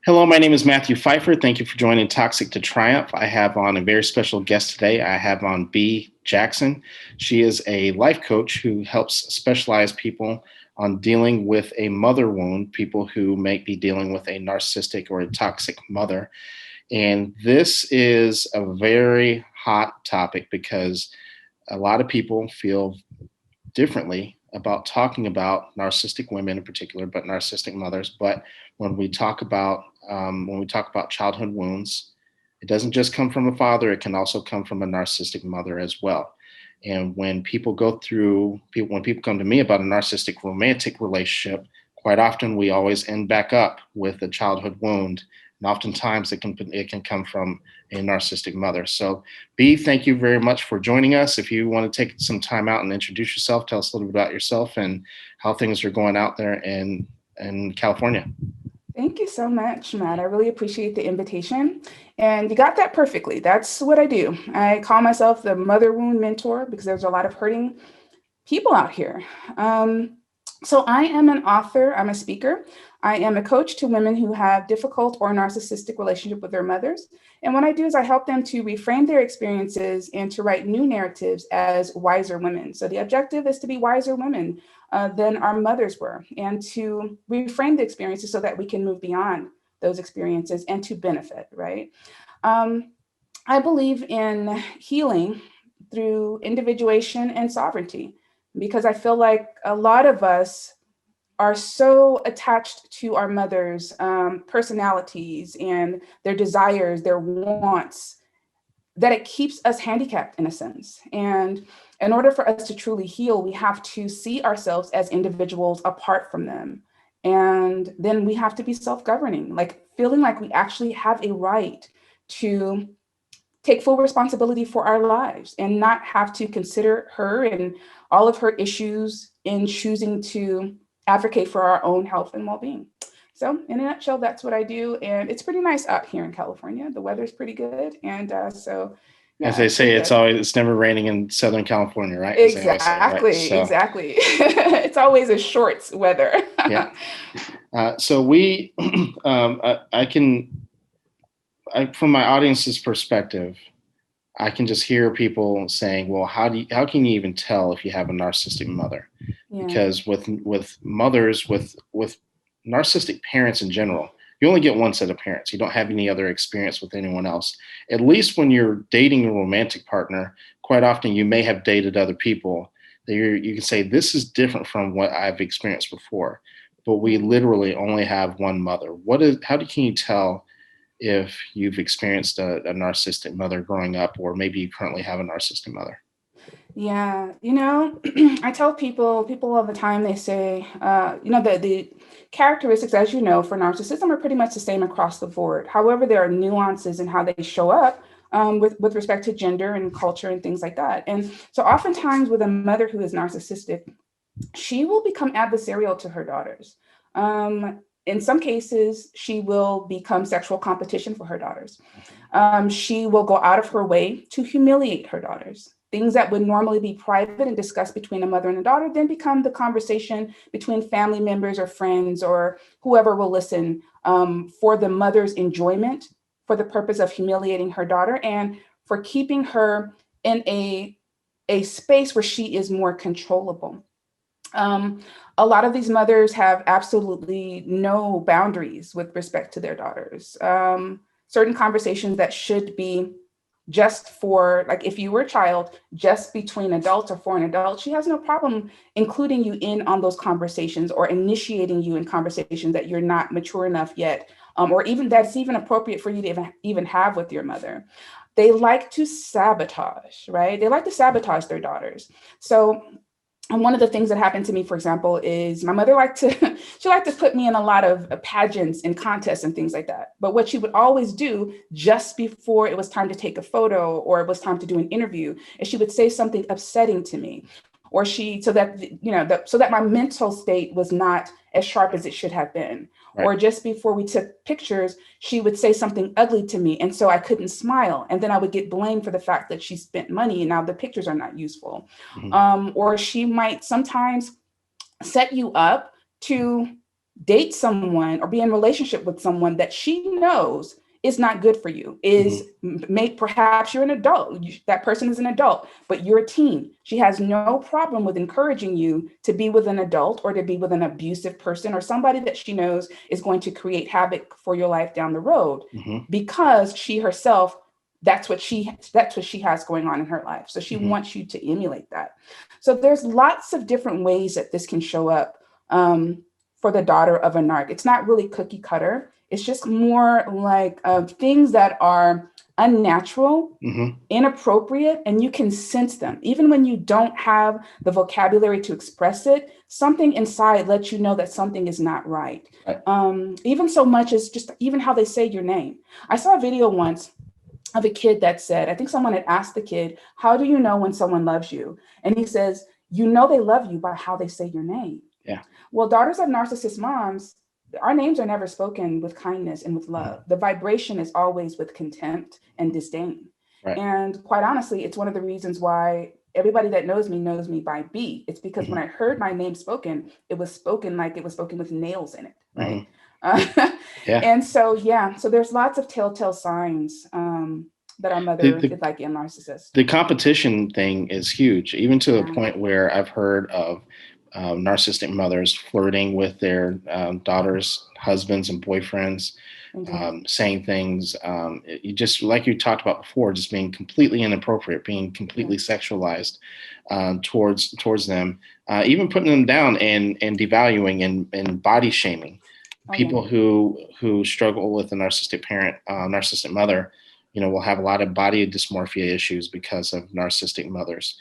Hello, my name is Matthew Pfeiffer. Thank you for joining Toxic to Triumph. I have on a very special guest today. I have on B. Jackson. She is a life coach who helps specialize people on dealing with a mother wound, people who may be dealing with a narcissistic or a toxic mother. And this is a very hot topic because a lot of people feel differently about talking about narcissistic women in particular, but narcissistic mothers. But when we talk about childhood wounds, it doesn't just come from a father; it can also come from a narcissistic mother as well. And when people come to me about a narcissistic romantic relationship, quite often we always end back up with a childhood wound, and oftentimes it can come from a narcissistic mother. So, B, thank you very much for joining us. If you want to take some time out and introduce yourself, tell us a little bit about yourself and how things are going out there in California. Thank you so much, Matt. I really appreciate the invitation. And you got that perfectly. That's what I do. I call myself the mother wound mentor because there's a lot of hurting people out here. So I am an author, I'm a speaker. I am a coach to women who have difficult or narcissistic relationship with their mothers. And what I do is I help them to reframe their experiences and to write new narratives as wiser women. So the objective is to be wiser women than our mothers were and to reframe the experiences so that we can move beyond those experiences and to benefit, right? Um, I believe in healing through individuation and sovereignty because I feel like a lot of us are so attached to our mothers' personalities and their desires, their wants, that it keeps us handicapped in a sense. And in order for us to truly heal, we have to see ourselves as individuals apart from them. And then we have to be self governing, like feeling like we actually have a right to take full responsibility for our lives and not have to consider her and all of her issues in choosing to advocate for our own health and well-being. So in a nutshell, that's what I do. And it's pretty nice out here in California. The weather's pretty good. And so, As yeah, they it's say, pretty good. it's never raining in Southern California, right? As they always say, right? Exactly. So Exactly. It's always a shorts weather. yeah. So we, I can, from my audience's perspective, I can just hear people saying, "Well, how can you even tell if you have a narcissistic mother?" Yeah. Because with mothers with narcissistic parents in general, you only get one set of parents. You don't have any other experience with anyone else. At least when you're dating a romantic partner, quite often you may have dated other people that you can say this is different from what I've experienced before. But we literally only have one mother. Can you tell if you've experienced a narcissistic mother growing up, or maybe you currently have a narcissistic mother? Yeah, I tell people all the time, they say, the characteristics, as you know, for narcissism are pretty much the same across the board. However, there are nuances in how they show up with respect to gender and culture and things like that. And so oftentimes with a mother who is narcissistic, she will become adversarial to her daughters. In some cases, she will become sexual competition for her daughters. She will go out of her way to humiliate her daughters. Things that would normally be private and discussed between a mother and a daughter then become the conversation between family members or friends or whoever will listen for the mother's enjoyment, for the purpose of humiliating her daughter, and for keeping her in a space where she is more controllable. Um, a lot of these mothers have absolutely no boundaries with respect to their daughters. Certain conversations that should be just for, like, if you were a child, just between adults or for an adult, she has no problem including you in on those conversations or initiating you in conversations that you're not mature enough yet, or even that's even appropriate for you to even have with your mother. They like to sabotage, right? They like to sabotage their daughters. So and one of the things that happened to me, for example, is my mother liked to she liked to put me in a lot of pageants and contests and things like that. But what she would always do just before it was time to take a photo or it was time to do an interview is she would say something upsetting to me, or she so that so that my mental state was not as sharp as it should have been. Right. Or just before we took pictures, she would say something ugly to me, and so I couldn't smile, and then I would get blamed for the fact that she spent money and now the pictures are not useful. Mhm. Or she might sometimes set you up to date someone or be in relationship with someone that she knows is not good for you, is make perhaps you're an adult, that person is an adult, but you're a teen. She has no problem with encouraging you to be with an adult or to be with an abusive person or somebody that she knows is going to create havoc for your life down the road, because she herself, that's what she has going on in her life. So she wants you to emulate that. So there's lots of different ways that this can show up for the daughter of a narc. It's not really cookie cutter. It's just more like things that are unnatural, inappropriate, and you can sense them. Even when you don't have the vocabulary to express it, something inside lets you know that something is not right. Even so much as just even how they say your name. I saw a video once of a kid that said, I think someone had asked the kid, how do you know when someone loves you? And he says, you know they love you by how they say your name. Yeah. Well, daughters of narcissist moms, our names are never spoken with kindness and with love. The vibration is always with contempt and disdain. And quite honestly, it's one of the reasons why everybody that knows me by B. It's because when I heard my name spoken, it was spoken like it was spoken with nails in it, right? And so, so there's lots of telltale signs that our mother is like a narcissist. The competition thing is huge, even to the point where I've heard of narcissistic mothers flirting with their daughters' husbands and boyfriends, saying things, you just like you talked about before, just being completely inappropriate, being completely sexualized towards them, even putting them down and devaluing and body shaming. People who struggle with a narcissistic parent, narcissistic mother, will have a lot of body dysmorphia issues because of narcissistic mothers.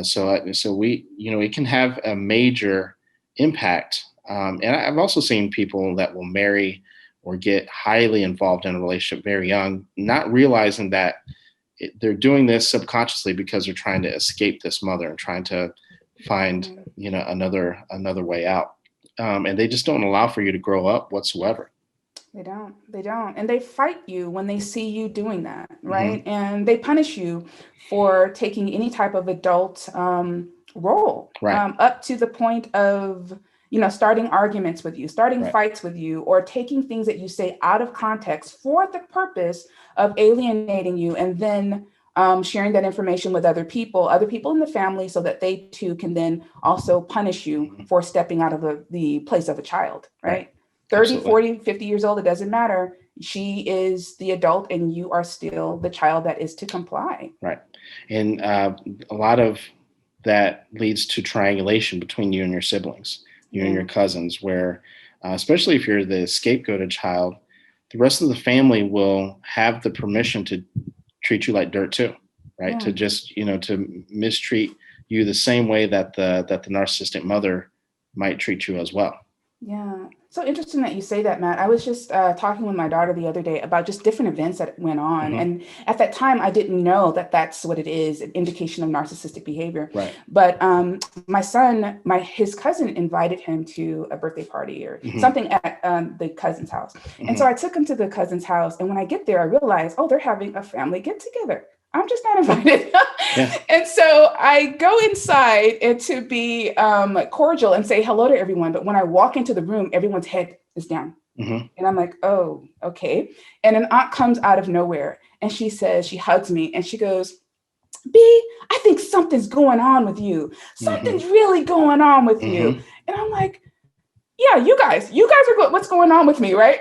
So we, it can have a major impact. And I've also seen people that will marry or get highly involved in a relationship very young, not realizing that they're doing this subconsciously because they're trying to escape this mother and trying to find, another way out. And they just don't allow for you to grow up whatsoever. They don't. And they fight you when they see you doing that, right? And they punish you for taking any type of adult role, up to the point of, starting arguments with you, starting fights with you, or taking things that you say out of context for the purpose of alienating you, and then sharing that information with other people in the family, so that they too can then also punish you for stepping out of the place of a child, right? 30, Absolutely. 40, 50 years old, it doesn't matter. She is the adult and you are still the child that is to comply. Right. And a lot of that leads to triangulation between you and your siblings, you and your cousins, where especially if you're the scapegoated child, the rest of the family will have the permission to treat you like dirt too, right? To just, to mistreat you the same way that the narcissistic mother might treat you as well. Yeah. So interesting that you say that, Matt. I was just talking with my daughter the other day about just different events that went on. And at that time, I didn't know that that's what it is, an indication of narcissistic behavior. Right. But my son, his cousin invited him to a birthday party or something at the cousin's house. And so I took him to the cousin's house. And when I get there, I realized, they're having a family get together. I'm just not invited. And so I go inside and to be cordial and say hello to everyone. But when I walk into the room, everyone's head is down. And I'm like, oh, okay. And an aunt comes out of nowhere and she says, she hugs me and she goes, B, I think something's going on with you. Something's really going on with you. And I'm like, yeah, you guys are good. What's going on with me, right?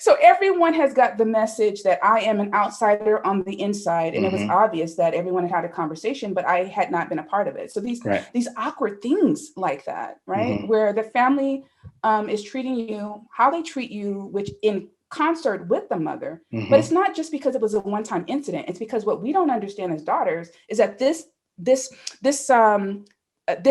So everyone has got the message that I am an outsider on the inside. And it was obvious that everyone had had a conversation, but I had not been a part of it. So these awkward things like that, right? Where the family is treating you, how they treat you, which in concert with the mother, but it's not just because it was a one-time incident. It's because what we don't understand as daughters is that this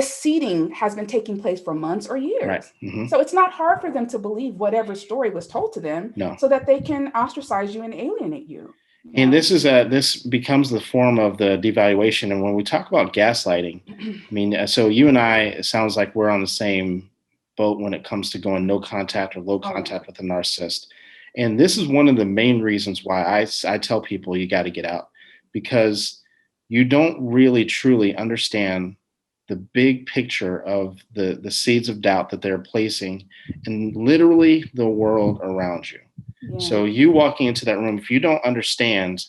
seeding has been taking place for months or years. So it's not hard for them to believe whatever story was told to them so that they can ostracize you and alienate you. And this becomes the form of the devaluation. And when we talk about gaslighting, I mean, so you and I, it sounds like we're on the same boat when it comes to going no contact or low contact with a narcissist. And this is one of the main reasons why I tell people you got to get out, because you don't really truly understand the big picture of the seeds of doubt that they're placing in literally the world around you. Yeah. So you walking into that room, if you don't understand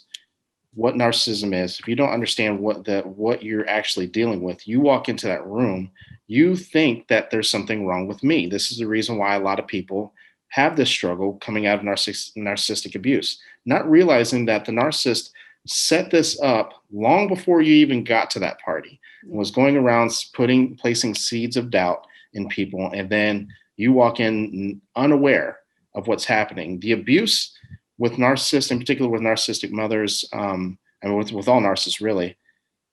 what narcissism is, if you don't understand what you're actually dealing with, you walk into that room, you think that there's something wrong with me. This is the reason why a lot of people have this struggle coming out of narcissistic abuse, not realizing that the narcissist set this up long before you even got to that party, and Yeah. was going around placing seeds of doubt in people, and then you walk in unaware of what's happening. The abuse with narcissists, in particular with narcissistic mothers, I mean, with all narcissists, really,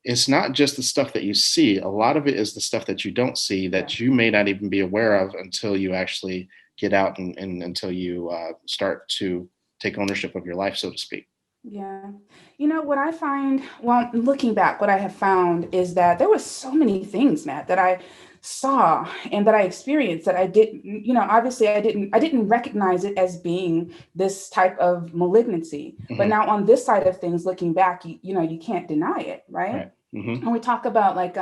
it's not just the stuff that you see. A lot of it is the stuff that you don't see Yeah. that you may not even be aware of until you actually get out and until you start to take ownership of your life, so to speak. Yeah. What I find, well, looking back, what I have found is that there was so many things, Matt, that I saw and that I experienced that I didn't, obviously I didn't recognize it as being this type of malignancy. But Hmm. now on this side of things, looking back, you can't deny it, right? Right. Hmm. And we talk about like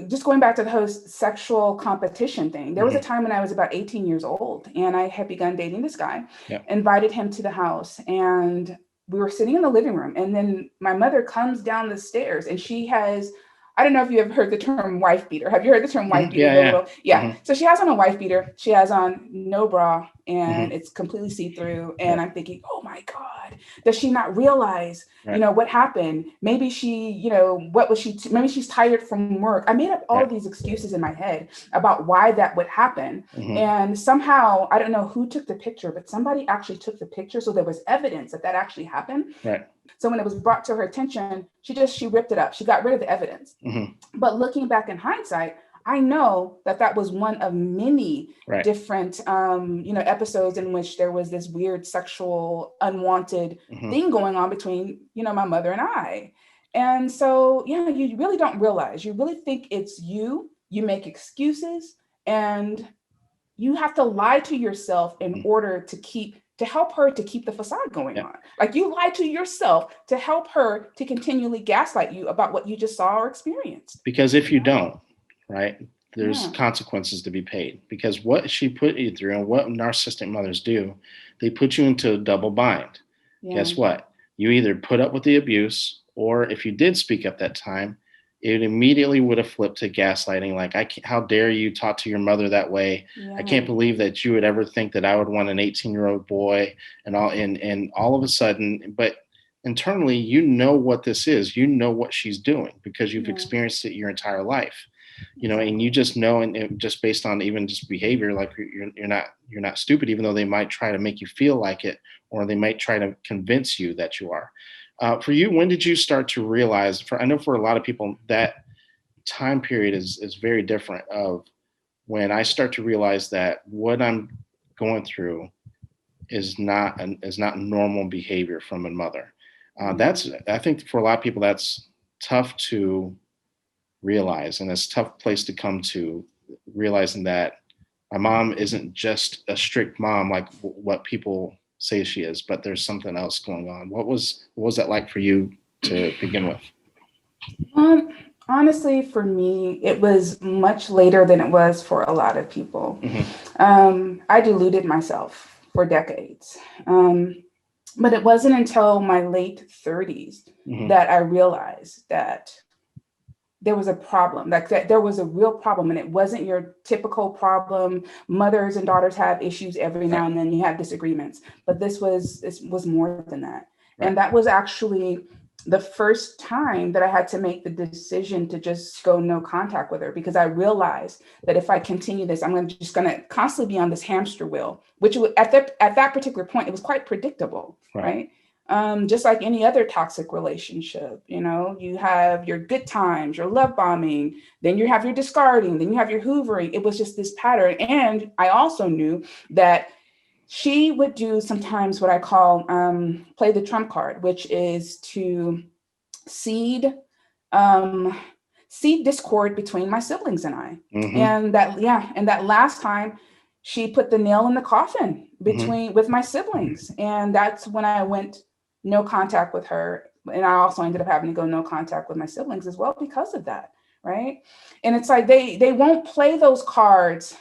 just going back to the whole sexual competition thing, there was a Hmm. time when I was about 18 years old and I had begun dating this guy, Yeah. invited him to the house, and we were sitting in the living room. And then my mother comes down the stairs and she has, I don't know if you have heard the term wife beater. Have you heard the term wife beater? Yeah. The Yeah. little, yeah. Hmm. So she has on a wife beater. She has on no bra and Hmm. it's completely see through. And Yeah. I'm thinking, oh my God, does she not realize Right. what happened? Maybe she, what was she, maybe she's tired from work. I made up all Right. of these excuses in my head about why that would happen. Hmm. And somehow, I don't know who took the picture, but somebody actually took the picture. So there was evidence that that actually happened. Right. So when it was brought to her attention, she ripped it up. She got rid of the evidence. Hmm. But looking back in hindsight, I know that that was one of many Right. different, episodes in which there was this weird sexual unwanted Hmm. thing going on between, my mother and I. And so, yeah, you really don't realize. You really think it's you. You make excuses, and you have to lie to yourself in order to help her to keep the facade going Yeah. on. Like you lie to yourself to help her to continually gaslight you about what you just saw or experienced. Because if you don't, right, there's Yeah. consequences to be paid. Because what she put you through and what narcissistic mothers do, they put you into a double bind. Yeah. Guess what? You either put up with the abuse, or if you did speak up that time, it immediately would have flipped to gaslighting. Like, how dare you talk to your mother that way? I Yeah. can't believe that you would ever think that I would want an 18-year-old boy, and all of a sudden, but internally, you know what this is. You know what she's doing because you've Yeah. experienced it your entire life. And you Exactly. just know, and just based on even just behavior, like you're not stupid, even though they might try to make you feel like it, or they might try to convince you that you are. For you, when did you start to realize? I know for a lot of people that time period is very different. Of when I start to realize that what I'm going through is not normal behavior from a mother. That's, Mm. I think, for a lot of people that's tough to realize, and it's a tough place to come to, realizing that my mom isn't just a strict mom like what people say she is, but there's something else going on. What was that like for you to begin with? Um, Honestly, for me, it was much later than it was for a lot of people. Hmm. I deluded myself for decades. But it wasn't until my late 30s Hmm. that I realized that there was a problem, like that there was a real problem, and it wasn't your typical problem. Mothers and daughters have issues every Right. now and then, you have disagreements, but this was more than that. Right. And that was actually the first time that I had to make the decision to just go no contact with her, because I realized that if I continue this, just going to constantly be on this hamster wheel, which at that particular point, it was quite predictable, Right. right? Just like any other toxic relationship, you have your good times, your love bombing, then you have your discarding, then you have your hoovering. It was just this pattern. And I also knew that she would do sometimes what I call play the trump card, which is to seed um, seed discord between my siblings and I. Hmm. And that last time she put the nail in the coffin Hmm. with my siblings. And that's when I went no contact with her. And I also ended up having to go no contact with my siblings as well because of that. right? And it's like they won't play those cards.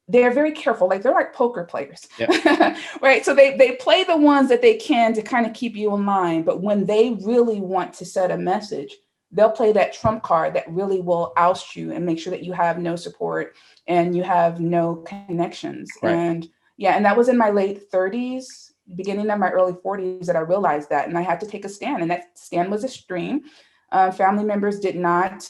They're very careful, like they're like poker players. Yep. Right? So they play the ones that they can to kind of keep you in line, but when they really want to set a message, they'll play that trump card that really will oust you and make sure that you have no support and you have no connections. Right. And yeah, and that was in my late 30s, beginning of my early 40s, that I realized that, and I had to take a stand, and that stand was extreme. Family members did not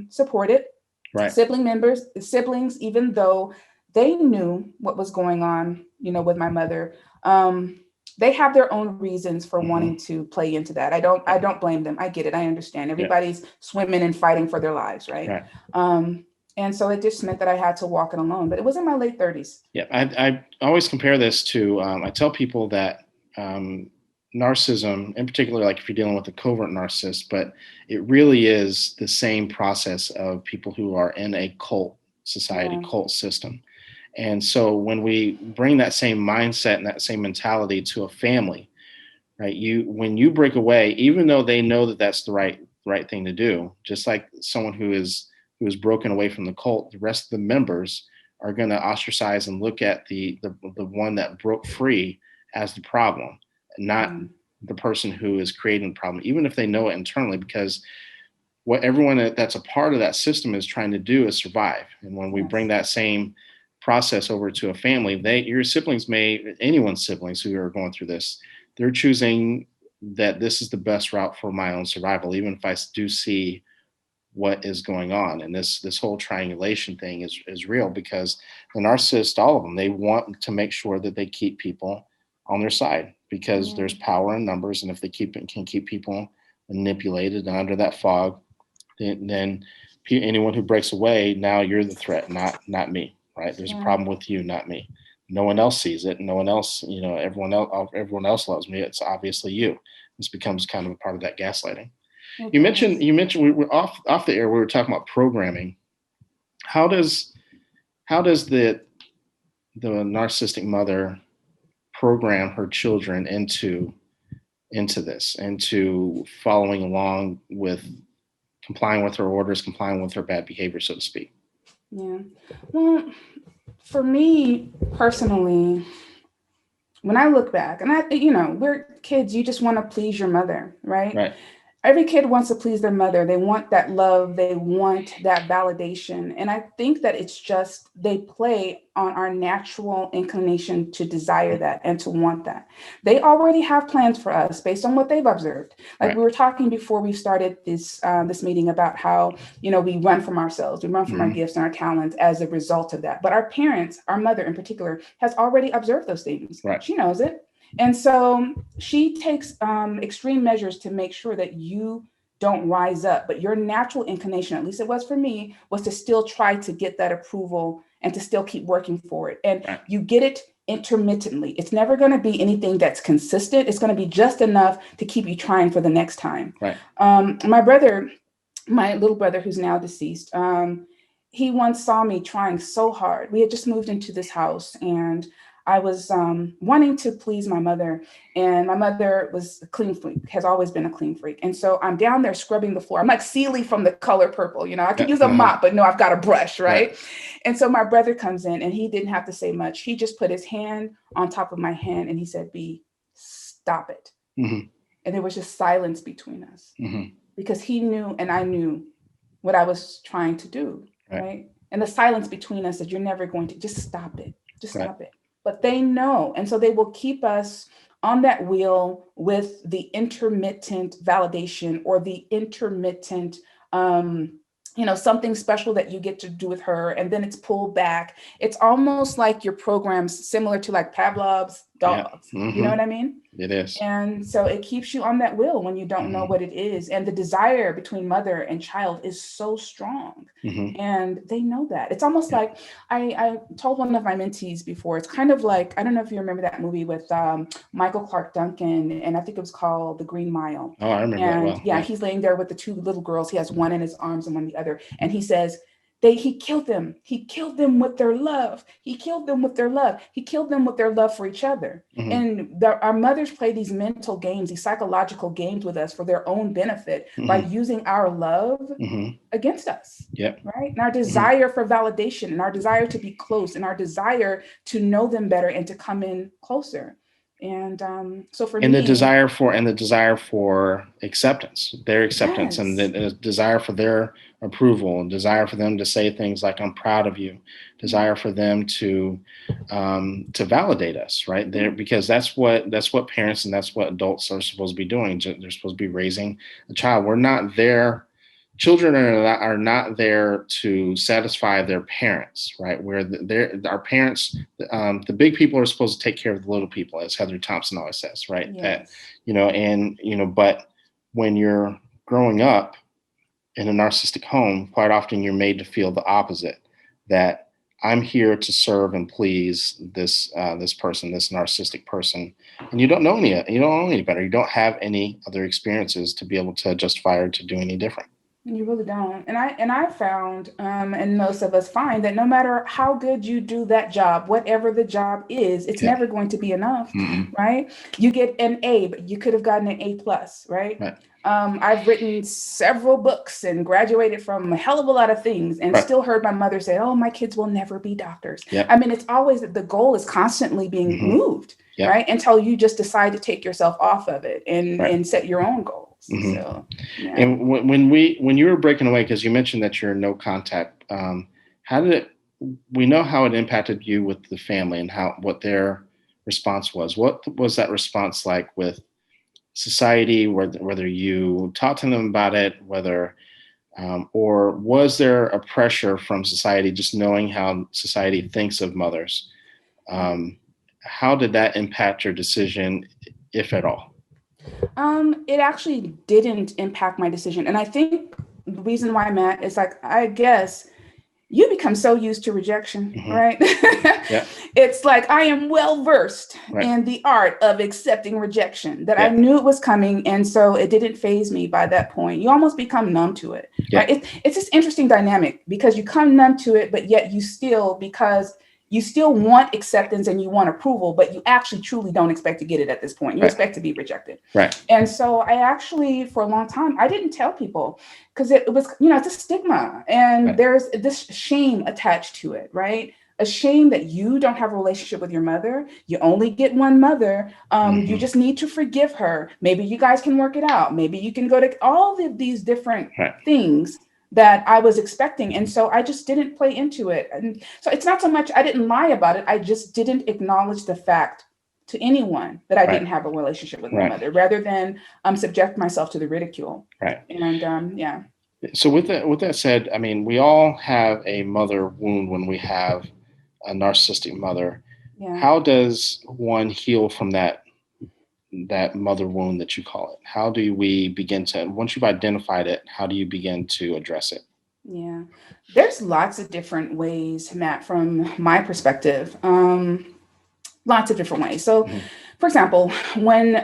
support it. Right. Siblings, even though they knew what was going on, with my mother, they have their own reasons for wanting to play into that. I don't blame them. I get it. I understand. Everybody's swimming and fighting for their lives, right? And so it just meant that I had to walk it alone. But it was in my late 30s. Yeah, I always compare this to, I tell people that narcissism, in particular, like if you're dealing with a covert narcissist, but it really is the same process of people who are in a cult society, cult system. And so when we bring that same mindset and that same mentality to a family, right? When you break away, even though they know that that's the right thing to do, just like someone who is broken away from the cult, the rest of the members are going to ostracize and look at the one that broke free as the problem, not the person who is creating the problem, even if they know it internally, because what everyone that's a part of that system is trying to do is survive. And when we bring that same process over to a family, your siblings anyone's siblings who are going through this, they're choosing that this is the best route for my own survival, even if I do see what is going on. And this whole triangulation thing is real, because the narcissists, all of them, they want to make sure that they keep people on their side, because there's power in numbers. And if they can keep people manipulated and under that fog, then anyone who breaks away, now you're the threat, not me, right? There's a problem with you, not me. No one else sees it. No one else, everyone else loves me. It's obviously you. This becomes kind of a part of that gaslighting. You mentioned we were off the air. We were talking about programming. How does the narcissistic mother program her children into this, into following along with, complying with her orders, complying with her bad behavior, so to speak? Yeah. Well, for me personally, when I look back, and we're kids, you just want to please your mother, right? Right. Every kid wants to please their mother. They want that love. They want that validation. And I think that it's just, they play on our natural inclination to desire that and to want that. They already have plans for us based on what they've observed. Like we were talking before we started this meeting about how, we run from ourselves, we run from our gifts and our talents as a result of that. But our parents, our mother in particular, has already observed those things. Right. She knows it. And so she takes extreme measures to make sure that you don't rise up. But your natural inclination, at least it was for me, was to still try to get that approval and to still keep working for it. And you get it intermittently. It's never going to be anything that's consistent. It's going to be just enough to keep you trying for the next time. Right. My little brother, who's now deceased, he once saw me trying so hard. We had just moved into this house, and I was wanting to please my mother, and my mother was a clean freak, has always been a clean freak. And so I'm down there scrubbing the floor. I'm like Celie from The Color Purple. I could use a mop, but no, I've got a brush, right? And so my brother comes in, and he didn't have to say much. He just put his hand on top of my hand, and he said, "B, stop it." Mm-hmm. And there was just silence between us, because he knew and I knew what I was trying to do, right? And the silence between us said, "You're never going to, just stop it. Just stop it." But they know. And so they will keep us on that wheel with the intermittent validation or the intermittent, something special that you get to do with her. And then it's pulled back. It's almost like your program's similar to like Pavlov's dogs. Yeah. You know what I mean? It is. And so it keeps you on that wheel when you don't know what it is. And the desire between mother and child is so strong. And they know that. It's almost like, I told one of my mentees before, it's kind of like, I don't know if you remember that movie with Michael Clark Duncan, and I think it was called The Green Mile. Oh, I remember that well. Yeah, he's laying there with the two little girls. He has one in his arms and one in the other. And he says, he killed them. He killed them with their love. He killed them with their love. He killed them with their love for each other. Mm-hmm. And our mothers play these mental games, these psychological games with us for their own benefit by using our love against us. Yep. Right. And our desire for validation and our desire to be close and our desire to know them better and to come in closer. And so for me, the desire for acceptance, their acceptance, and the desire for their approval, and desire for them to say things like "I'm proud of you," desire for them to validate us, right? There, because that's what parents and that's what adults are supposed to be doing. They're supposed to be raising a child. We're not there. Children are not there to satisfy their parents, right? Our parents, the big people are supposed to take care of the little people, as Heather Thompson always says, right? Yes. That, but when you're growing up in a narcissistic home, quite often you're made to feel the opposite, that I'm here to serve and please this person, this narcissistic person, and you don't know any better. You don't have any other experiences to be able to justify or to do any different. You really don't. And I found, and most of us find, that no matter how good you do that job, whatever the job is, it's never going to be enough, right? You get an A, but you could have gotten an A+, right? I've written several books and graduated from a hell of a lot of things and still heard my mother say, "Oh, my kids will never be doctors." I mean, it's always that the goal is constantly being moved, right? Until you just decide to take yourself off of it and set your own goals. So, yeah. And when you were breaking away, because you mentioned that you're in no contact, we know how it impacted you with the family and what their response was. What was that response like with society, whether you talked to them about it, or was there a pressure from society, just knowing how society thinks of mothers? How did that impact your decision, if at all? It actually didn't impact my decision. And I think the reason why, Matt, is like, I guess you become so used to rejection, right? It's like, I am well-versed in the art of accepting rejection, that I knew it was coming. And so it didn't faze me by that point. You almost become numb to it. Right? It's this interesting dynamic, because you come numb to it, but yet because you still want acceptance and you want approval, but you actually truly don't expect to get it at this point. You expect to be rejected. Right. And so I actually, for a long time, I didn't tell people, because it was, it's a stigma, and there's this shame attached to it, right? A shame that you don't have a relationship with your mother. You only get one mother. You just need to forgive her. Maybe you guys can work it out. Maybe you can go to all of these different things that I was expecting. And so I just didn't play into it. And so it's not so much I didn't lie about it. I just didn't acknowledge the fact to anyone that I didn't have a relationship with my mother, rather than subject myself to the ridicule. Right. And So with that said, I mean, we all have a mother wound when we have a narcissistic mother. Yeah. How does one heal from that mother wound that you call it? How do we begin to, once you've identified it, how do you begin to address it? Yeah, there's lots of different ways, Matt, from my perspective, lots of different ways. So, for example, when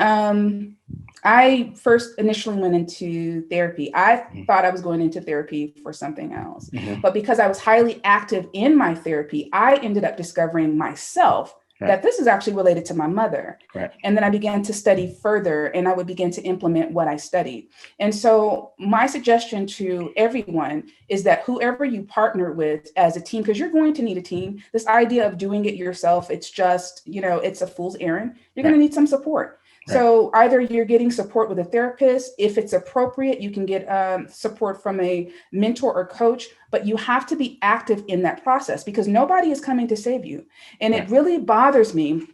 I first initially went into therapy, I thought I was going into therapy for something else. But because I was highly active in my therapy, I ended up discovering myself that this is actually related to my mother. And then I began to study further, and I would begin to implement what I studied. And so my suggestion to everyone is that whoever you partner with as a team, because you're going to need a team, this idea of doing it yourself, it's just, it's a fool's errand. You're going to need some support. So either you're getting support with a therapist. If it's appropriate, you can get support from a mentor or coach, but you have to be active in that process, because nobody is coming to save you. And it really bothers me.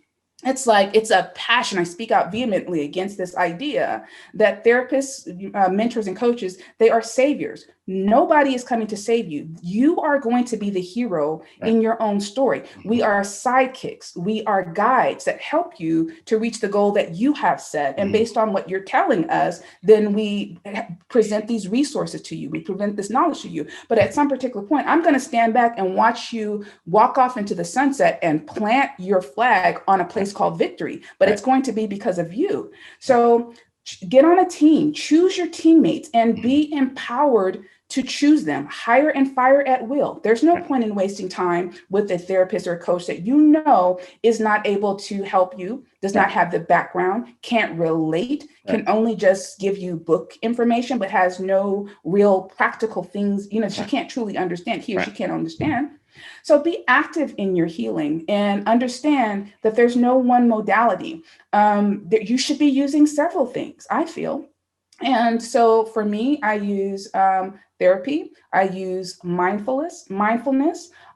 It's like, it's a passion. I speak out vehemently against this idea that therapists, mentors, and coaches, they are saviors. Nobody is coming to save you. You are going to be the hero in your own story. We are sidekicks. We are guides that help you to reach the goal that you have set. And based on what you're telling us, then we present these resources to you. We present this knowledge to you. But at some particular point, I'm going to stand back and watch you walk off into the sunset and plant your flag on a place called victory. But it's going to be because of you. So get on a team, choose your teammates, and be empowered to choose them, hire and fire at will. There's no point in wasting time with a therapist or a coach that you know is not able to help you, does not have the background, can't relate, can only just give you book information, but has no real practical things, you know, she can't truly understand, he or she can't understand. So be active in your healing and understand that there's no one modality. That you should be using several things, I feel. And so for me, I use therapy. I use mindfulness.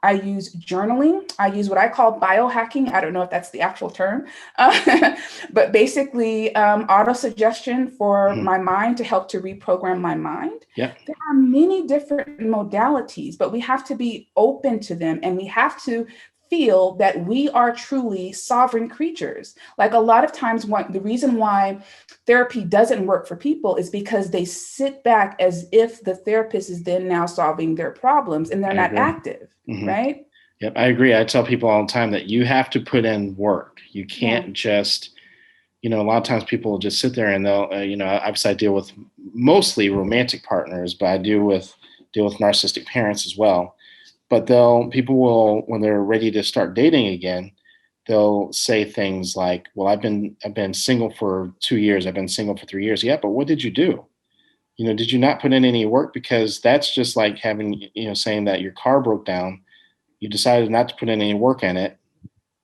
I use journaling. I use what I call biohacking. I don't know if that's the actual term, but basically auto-suggestion for my mind to help to reprogram my mind. Yeah. There are many different modalities, but we have to be open to them, and we have to feel that we are truly sovereign creatures. Like a lot of times, the reason why therapy doesn't work for people is because they sit back as if the therapist is then now solving their problems, and they're not active, right? Yep, I agree. I tell people all the time that you have to put in work. You can't just, you know, a lot of times people will just sit there and they'll, you know, obviously I deal with mostly romantic partners, but I deal with narcissistic parents as well. But people will, when they're ready to start dating again, they'll say things like, well, I've been single for 2 years. I've been single for 3 years. Yeah, but what did you do? You know, did you not put in any work? Because that's just like having, you know, saying that your car broke down. You decided not to put in any work in it,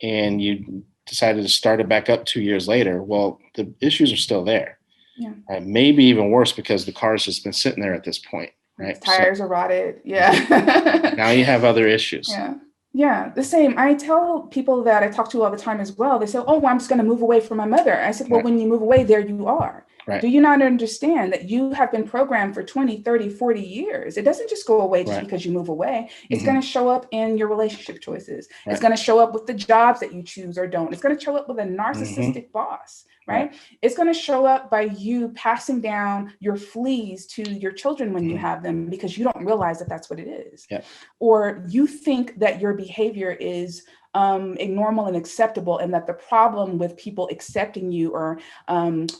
and you decided to start it back up 2 years later. Well, the issues are still there. Yeah. Right? Maybe even worse because the car's just been sitting there at this point. Right? Tires are rotted. Yeah. Now you have other issues. Yeah. Yeah, the same. I tell people that I talk to all the time as well. They say, oh, well, I'm just going to move away from my mother. I said, well, when you move away, there you are. Right. Do you not understand that you have been programmed for 20, 30, 40 years? It doesn't just go away just because you move away. It's going to show up in your relationship choices. It's going to show up with the jobs that you choose or don't. It's going to show up with a narcissistic boss. Right? It's going to show up by you passing down your fleas to your children when you have them, because you don't realize that that's what it is. Or you think that your behavior is normal and acceptable, and that the problem with people accepting you or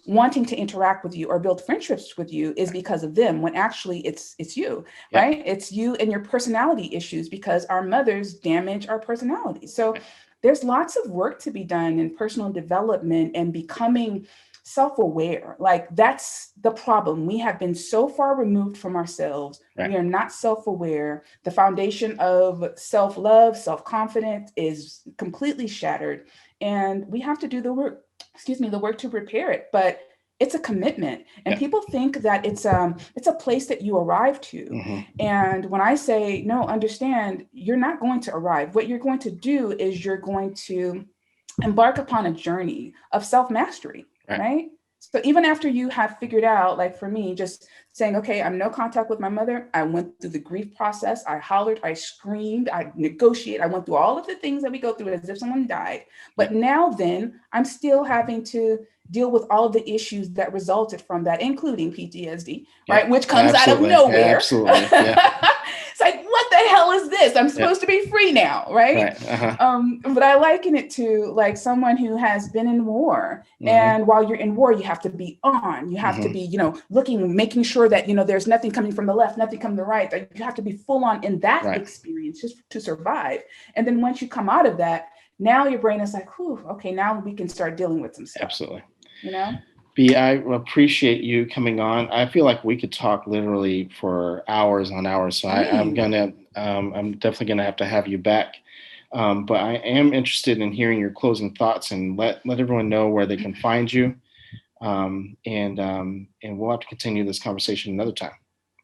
wanting to interact with you or build friendships with you is because of them, when actually it's you, right? It's you and your personality issues, because our mothers damage our personality. So there's lots of work to be done in personal development and becoming self-aware. Like, that's the problem. We have been so far removed from ourselves. We are not self-aware. The foundation of self-love, self-confidence is completely shattered. And we have to do the work, the work to repair it. But it's a commitment. And people think that it's a place that you arrive to. And when I say, no, understand, you're not going to arrive. What you're going to do is you're going to embark upon a journey of self-mastery, right? So even after you have figured out, like for me, just saying, okay, I'm no contact with my mother. I went through the grief process. I hollered, I screamed, I negotiated. I went through all of the things that we go through as if someone died. But now then I'm still having to deal with all of the issues that resulted from that, incling PTSD, right? Which comes out of nowhere. It's like, what the hell is this? I'm supposed to be free now, right? But I liken it to like someone who has been in war. And while you're in war, you have to be on. You have to be, you know, looking, making sure that, you know, there's nothing coming from the left, nothing coming from the right. That you have to be full on in that experience just to survive. And then once you come out of that, now your brain is like, whew, okay, now we can start dealing with some stuff. Absolutely. You know? B, I appreciate you coming on. I feel like we could talk literally for hours on hours. So I'm definitely gonna have to have you back. But I am interested in hearing your closing thoughts, and let everyone know where they can find you. And we'll have to continue this conversation another time.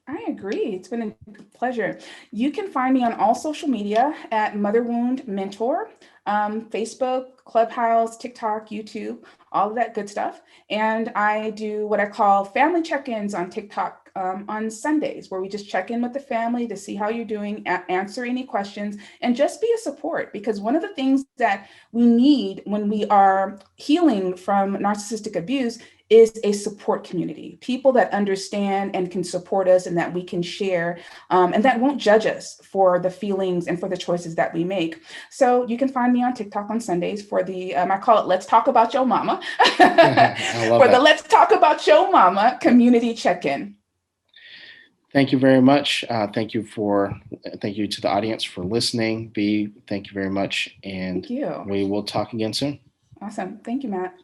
I agree. It's been a pleasure. You can find me on all social media at Mother Wound Mentor, Facebook, Clubhouse, TikTok, YouTube, all of that good stuff. And I do what I call family check-ins on TikTok on Sundays, where we just check in with the family to see how you're doing, answer any questions, and just be a support. Because one of the things that we need when we are healing from narcissistic abuse is a support community, people that understand and can support us, and that we can share, and that won't judge us for the feelings and for the choices that we make. So you can find me on TikTok on Sundays for the, I call it Let's Talk About Your Mama, for the Let's Talk About Your Mama community check-in. Thank you very much. Thank you to the audience for listening. B, thank you very much. And Thank you. we will talk again soon. Awesome. Thank you, Matt.